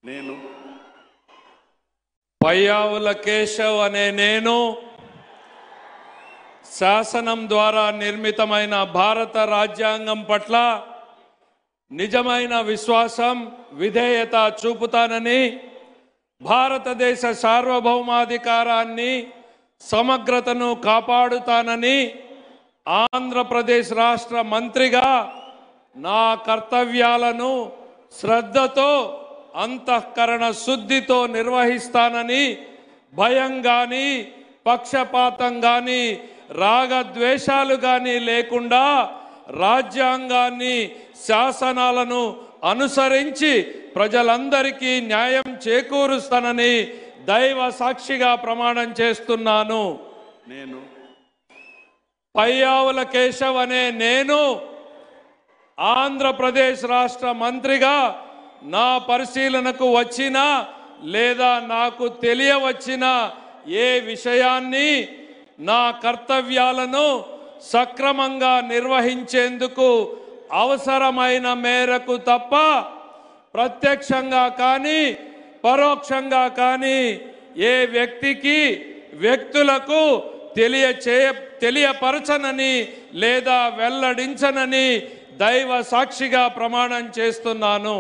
నేను పయ్యావుల కేశవ్ అనే నేను శాసనం ద్వారా నిర్మితమైన భారత రాజ్యాంగం పట్ల నిజమైన విశ్వాసం విధేయత చూపుతానని భారతదేశ సార్వభౌమాధికారాన్ని సమగ్రతను కాపాడుతానని ఆంధ్రప్రదేశ్ రాష్ట్ర మంత్రిగా నా కర్తవ్యాలను శ్రద్ధతో అంతఃకరణ శుద్ధితో నిర్వహిస్తానని భయం గాని పక్షపాతం గాని రాగద్వేషాలు గాని లేకుండా రాజ్యాంగాన్ని శాసనాలను అనుసరించి ప్రజలందరికీ న్యాయం చేకూరుస్తానని దైవ సాక్షిగా ప్రమాణం చేస్తున్నాను. నేను పయ్యావుల కేశవ్ అనే నేను ఆంధ్రప్రదేశ్ రాష్ట్ర మంత్రిగా నా పరిశీలనకు వచ్చిన లేదా నాకు తెలియవచ్చిన ఏ విషయాన్ని నా కర్తవ్యాలను సక్రమంగా నిర్వహించేందుకు అవసరమైన మేరకు తప్ప ప్రత్యక్షంగా కానీ పరోక్షంగా కానీ ఏ వ్యక్తులకు తెలియపరచనని లేదా వెల్లడించనని దైవ సాక్షిగా ప్రమాణం చేస్తున్నాను.